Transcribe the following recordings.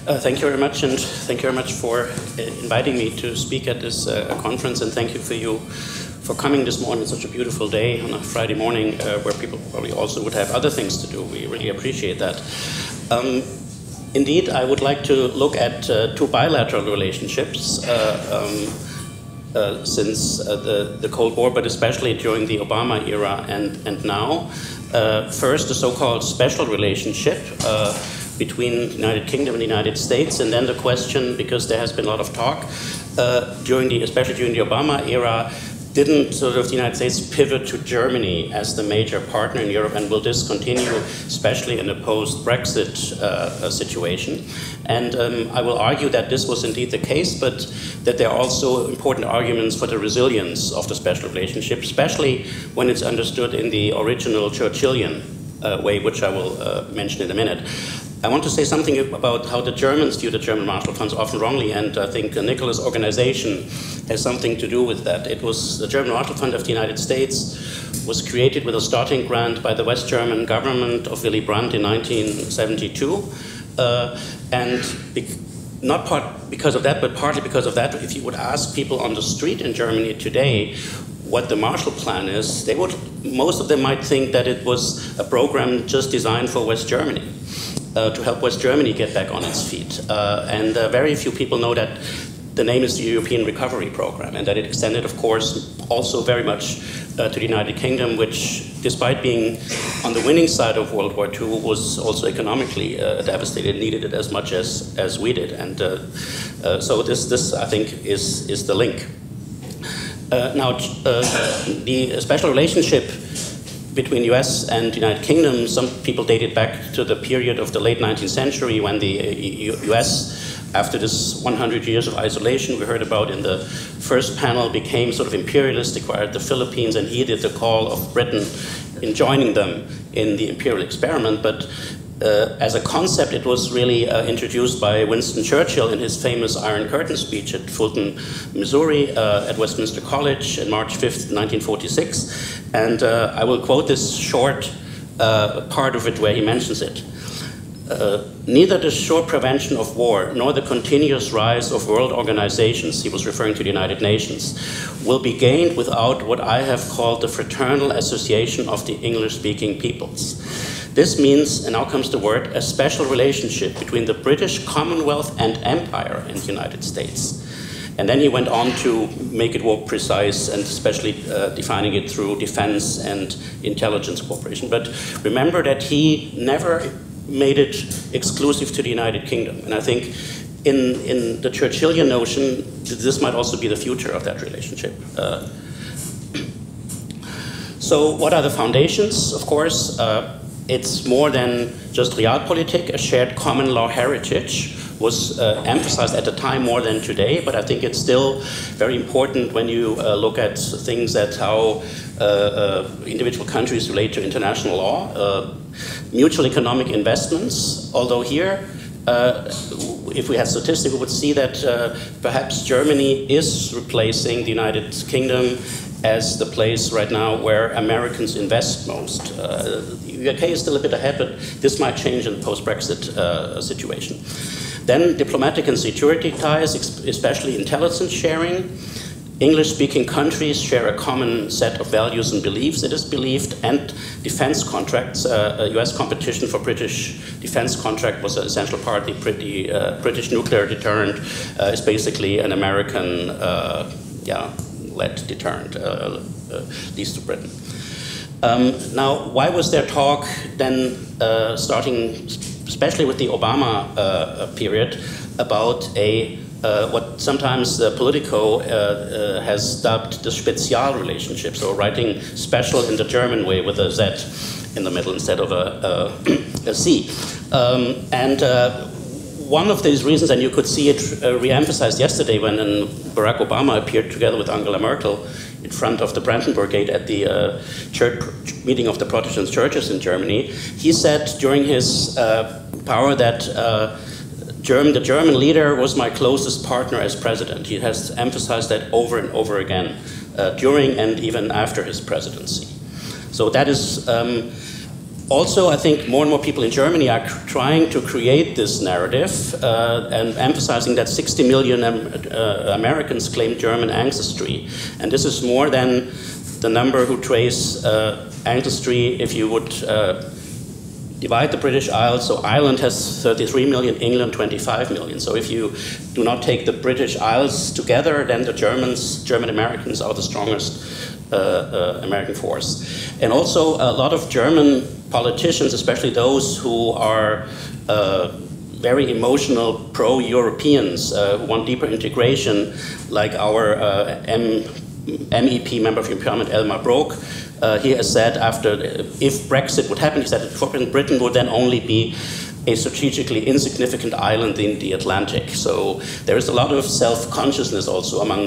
Thank you very much, and thank you very much for inviting me to speak at this conference, and thank you for coming this morning. It's such a beautiful day on a Friday morning where people probably also would have other things to do. We really appreciate that. Indeed, I would like to look at two bilateral relationships since the Cold War, but especially during the Obama era and now. First, the so-called special relationship between the United Kingdom and the United States, and then the question, because there has been a lot of talk, especially during the Obama era, didn't sort of the United States pivot to Germany as the major partner in Europe, and will this continue, especially in a post-Brexit situation? And I will argue that this was indeed the case, but that there are also important arguments for the resilience of the special relationship, especially when it's understood in the original Churchillian way, which I will mention in a minute. I want to say something about how the Germans view the German Marshall Funds, often wrongly, and I think Nicola's organization has something to do with that. It was the German Marshall Fund of the United States was created with a starting grant by the West German government of Willy Brandt in 1972, not because of that, but partly because of that, if you would ask people on the street in Germany today what the Marshall Plan is, most of them might think that it was a program just designed for West Germany. To help West Germany get back on its feet. And very few people know that the name is the European Recovery Program, and that it extended, of course, also very much to the United Kingdom, which, despite being on the winning side of World War II, was also economically devastated, needed it as much as we did. And so this, I think, is the link. Now, the special relationship between US and the United Kingdom, some people date it back to the period of the late 19th century when the US, after this 100 years of isolation we heard about in the first panel, became sort of imperialist, acquired the Philippines, and heeded the call of Britain in joining them in the imperial experiment. But as a concept, it was really introduced by Winston Churchill in his famous Iron Curtain speech at Fulton, Missouri, at Westminster College on March 5th, 1946. And I will quote this short part of it where he mentions it. Neither the sure prevention of war nor the continuous rise of world organizations, he was referring to the United Nations, will be gained without what I have called the fraternal association of the English-speaking peoples. This means, and now comes the word, a special relationship between the British Commonwealth and Empire in the United States. And then he went on to make it more precise, and especially defining it through defense and intelligence cooperation. But remember that he never made it exclusive to the United Kingdom. And I think in the Churchillian notion, this might also be the future of that relationship. So what are the foundations? Of course, it's more than just realpolitik. A shared common law heritage was emphasized at the time more than today, but I think it's still very important when you look at things that how individual countries relate to international law. Mutual economic investments, although here, if we had statistics, we would see that perhaps Germany is replacing the United Kingdom as the place right now where Americans invest most. The UK is still a bit ahead, but this might change in the post-Brexit situation. Then diplomatic and security ties, especially intelligence sharing. English-speaking countries share a common set of values and beliefs, it is believed, and defense contracts. US competition for British defense contract was an essential part. The British nuclear deterrent is basically an American led deterrent, leads to Britain. Now, why was there talk then, starting especially with the Obama period, about what sometimes Politico has dubbed the Spezial relationship, so writing special in the German way with a Z in the middle instead of a C. One of these reasons, and you could see it re-emphasized yesterday when Barack Obama appeared together with Angela Merkel in front of the Brandenburg Gate at the church meeting of the Protestant churches in Germany. He said during his power that the German leader was my closest partner as president. He has emphasized that over and over again during and even after his presidency. So that is Also, I think more and more people in Germany are trying to create this narrative and emphasizing that 60 million Americans claim German ancestry. And this is more than the number who trace ancestry if you would divide the British Isles. So Ireland has 33 million, England 25 million. So if you do not take the British Isles together, then the German Americans are the strongest American force. And also a lot of German politicians, especially those who are very emotional pro-Europeans, who want deeper integration, like our MEP, member of Parliament, Elmar Brok. He has said if Brexit would happen, he said that Britain would then only be a strategically insignificant island in the Atlantic. So there is a lot of self-consciousness also among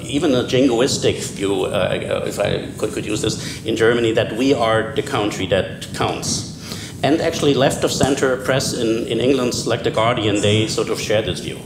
even a jingoistic view, if I could use this, in Germany, that we are the country that counts. And actually left of center press in England, like The Guardian, they sort of share this view.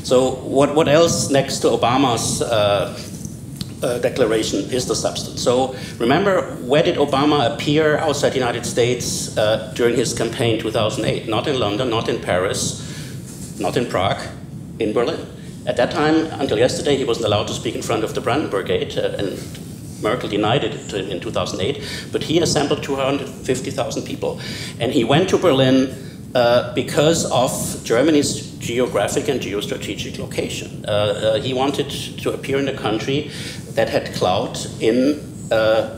So what else next to Obama's declaration is the substance? So remember, where did Obama appear outside the United States during his campaign in 2008? Not in London, not in Paris, not in Prague, in Berlin. At that time, until yesterday, he wasn't allowed to speak in front of the Brandenburg Gate, and Merkel denied it in 2008, but he assembled 250,000 people. And he went to Berlin because of Germany's geographic and geostrategic location. He wanted to appear in a country that had clout in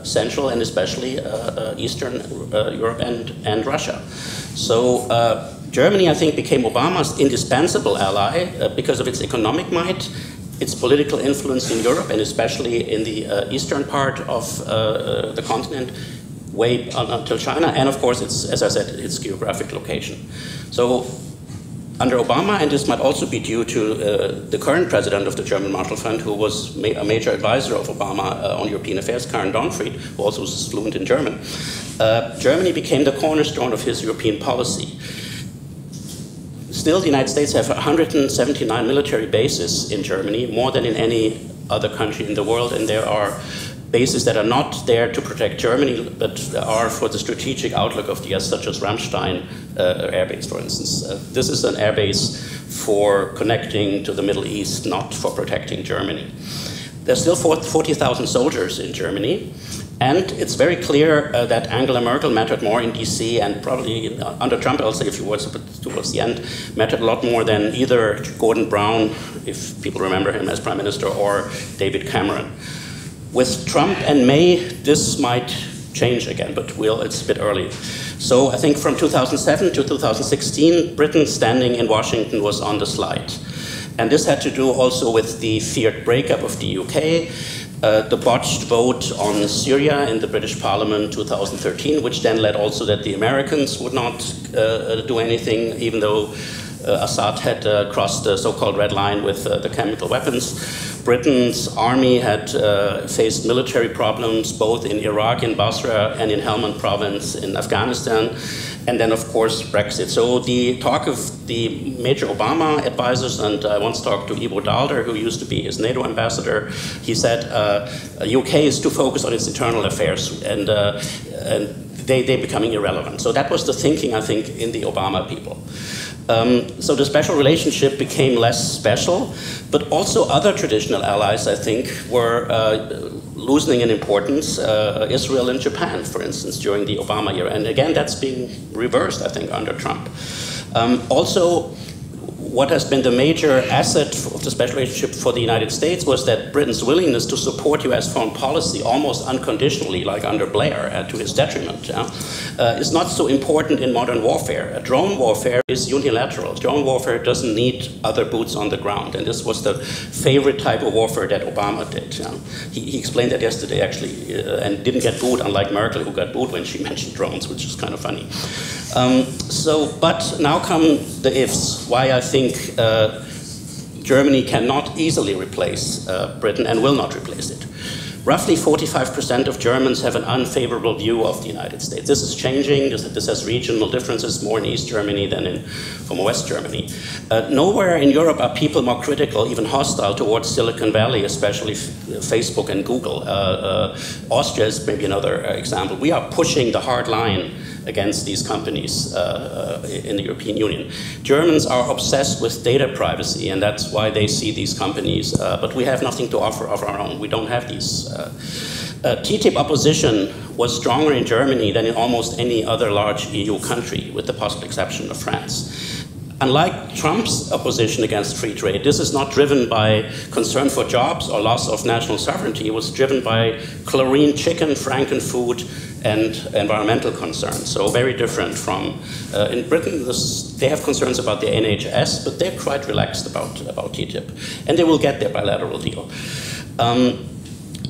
Central and especially Eastern Europe and Russia. So Germany, I think, became Obama's indispensable ally because of its economic might, its political influence in Europe, and especially in the eastern part of the continent, way until China, and of course, as I said, its geographic location. So under Obama, and this might also be due to the current president of the German Marshall Fund, who was a major advisor of Obama on European affairs, Karen Donfried, who also was fluent in German, Germany became the cornerstone of his European policy. Still, the United States have 179 military bases in Germany, more than in any other country in the world, and there are bases that are not there to protect Germany, but are for the strategic outlook of the US, such as Ramstein Air Base, for instance. This is an air base for connecting to the Middle East, not for protecting Germany. There's still 40,000 soldiers in Germany, and it's very clear that Angela Merkel mattered more in DC, and probably under Trump, I'll say a few words towards the end, mattered a lot more than either Gordon Brown, if people remember him as Prime Minister, or David Cameron. With Trump and May, this might change again, but it's a bit early. So I think from 2007 to 2016, Britain's standing in Washington was on the slide. And this had to do also with the feared breakup of the UK, the botched vote on Syria in the British Parliament in 2013, which then led also that the Americans would not do anything, even though Assad had crossed the so-called red line with the chemical weapons. Britain's army had faced military problems both in Iraq, in Basra, and in Helmand province in Afghanistan, and then, of course, Brexit. So the talk of the major Obama advisors, and I once talked to Ivo Daalder, who used to be his NATO ambassador, he said UK is too focused on its internal affairs, and they becoming irrelevant. So that was the thinking, I think, in the Obama people. So the special relationship became less special, but also other traditional allies, I think, were losing in importance. Israel and Japan, for instance, during the Obama era. And again, that's being reversed, I think, under Trump. Also, what has been the major asset of the special relationship for the United States was that Britain's willingness to support US foreign policy almost unconditionally, like under Blair, to his detriment, is not so important in modern warfare. Drone warfare is unilateral. Drone warfare doesn't need other boots on the ground, and this was the favorite type of warfare that Obama did. He explained that yesterday, actually, and didn't get booed, unlike Merkel, who got booed when she mentioned drones, which is kind of funny. But now come the ifs, why I think Germany cannot easily replace Britain and will not replace it. Roughly 45% of Germans have an unfavorable view of the United States. This is changing. This has regional differences, more in East Germany than in former West Germany. Nowhere in Europe are people more critical, even hostile towards Silicon Valley, especially Facebook and Google. Austria is maybe another example. We are pushing the hard line against these companies in the European Union. Germans are obsessed with data privacy, and that's why they see these companies, but we have nothing to offer of our own. We don't have these. TTIP opposition was stronger in Germany than in almost any other large EU country, with the possible exception of France. Unlike Trump's opposition against free trade, this is not driven by concern for jobs or loss of national sovereignty. It was driven by chlorine chicken, frankenfood, and environmental concerns. So very different from, in Britain, they have concerns about the NHS, but they're quite relaxed about TTIP. And they will get their bilateral deal.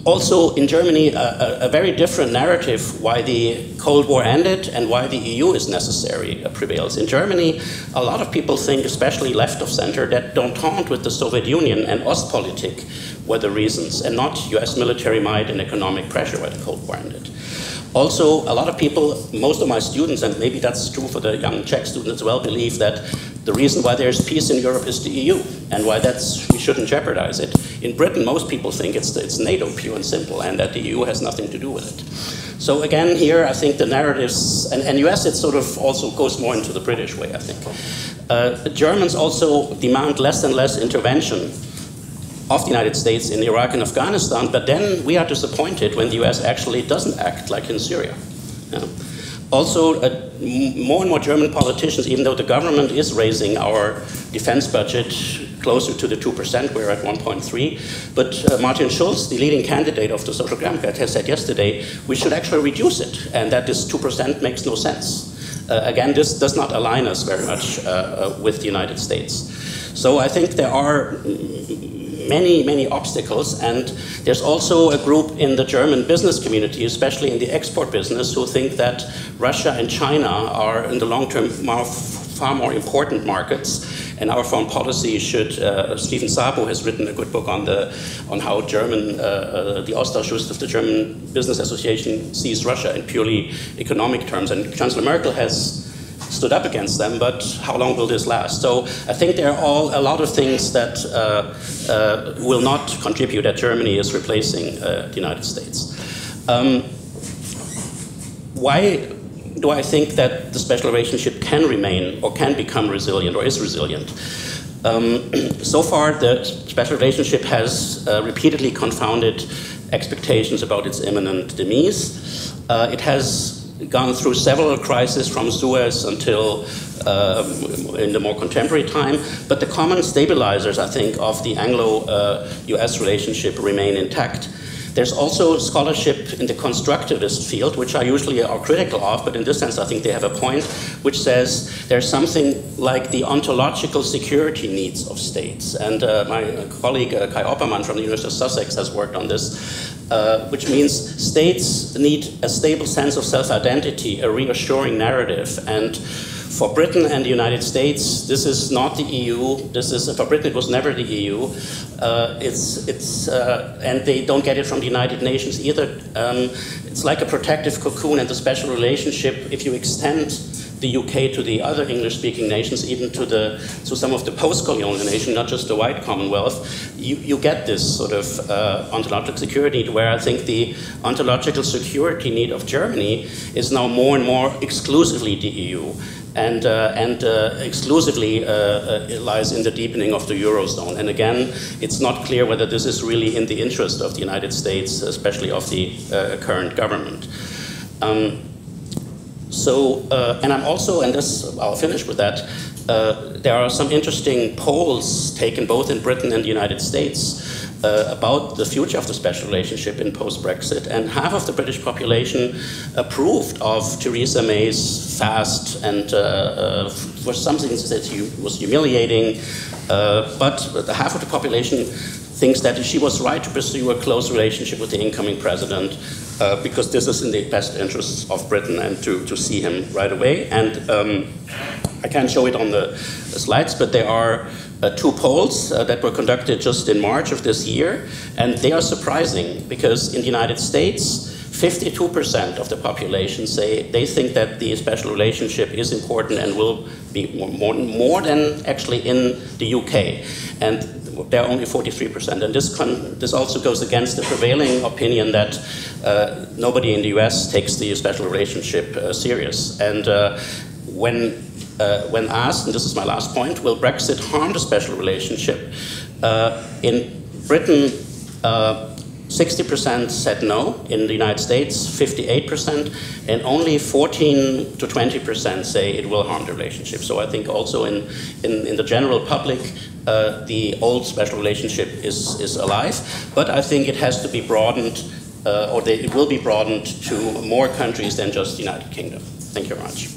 Also, in Germany, a very different narrative why the Cold War ended and why the EU is necessary prevails. In Germany, a lot of people think, especially left of center, that d'entente with the Soviet Union and Ostpolitik were the reasons, and not US military might and economic pressure why the Cold War ended. Also, a lot of people, most of my students, and maybe that's true for the young Czech students as well, believe that the reason why there's peace in Europe is the EU, and why we shouldn't jeopardize it. In Britain, most people think it's NATO, pure and simple, and that the EU has nothing to do with it. So again, here, I think the narratives, and US, it sort of also goes more into the British way, I think. The Germans also demand less and less intervention of the United States in Iraq and Afghanistan, but then we are disappointed when the US actually doesn't act, like in Syria. Also, more and more German politicians, even though the government is raising our defense budget closer to the 2%, we're at 1.3, but Martin Schulz, the leading candidate of the Social Democrat, has said yesterday we should actually reduce it, and that this 2% makes no sense. Again, this does not align us very much with the United States. So I think there are many obstacles, and there's also a group in the German business community, especially in the export business, who think that Russia and China are in the long term far more important markets, and our foreign policy should, Stephen Sabo has written a good book on how German, the Ostausschuss of the German Business Association sees Russia in purely economic terms, and Chancellor Merkel has stood up against them, but how long will this last? So I think there are a lot of things that will not contribute, that Germany is replacing the United States. Why do I think that the special relationship can remain or can become resilient or is resilient? So far, the special relationship has repeatedly confounded expectations about its imminent demise. It has gone through several crises from Suez until in the more contemporary time, but the common stabilizers, I think, of the Anglo-US relationship remain intact. There's also scholarship in the constructivist field, which I usually are critical of, but in this sense I think they have a point, which says there's something like the ontological security needs of states. And my colleague Kai Oppermann from the University of Sussex has worked on this, which means states need a stable sense of self-identity, a reassuring narrative. And for Britain and the United States, this is not the EU. For Britain, it was never the EU. And they don't get it from the United Nations either. It's like a protective cocoon, and the special relationship, if you extend the UK to the other English-speaking nations, even to some of the post-colonial nations, not just the white Commonwealth, you get this sort of ontological security need, where I think the ontological security need of Germany is now more and more exclusively the EU, and exclusively lies in the deepening of the Eurozone. And again, it's not clear whether this is really in the interest of the United States, especially of the current government. And I'm also, and this, I'll finish with that, there are some interesting polls taken both in Britain and the United States about the future of the special relationship in post-Brexit, and half of the British population approved of Theresa May's fast and for something that was humiliating, but half of the population thinks that she was right to pursue a close relationship with the incoming president because this is in the best interests of Britain, and to see him right away. And I can't show it on the slides, but there are two polls that were conducted just in March of this year, and they are surprising because in the United States, 52% of the population say they think that the special relationship is important and will be more than actually in the UK. And they're only 43%. And this also goes against the prevailing opinion that nobody in the US takes the special relationship serious. And when asked, and this is my last point, will Brexit harm the special relationship? In Britain, 60% said no. In the United States, 58%, and only 14 to 20% say it will harm the relationship. So I think also in the general public, the old special relationship is alive, but I think it has to be broadened, it will be broadened to more countries than just the United Kingdom. Thank you very much.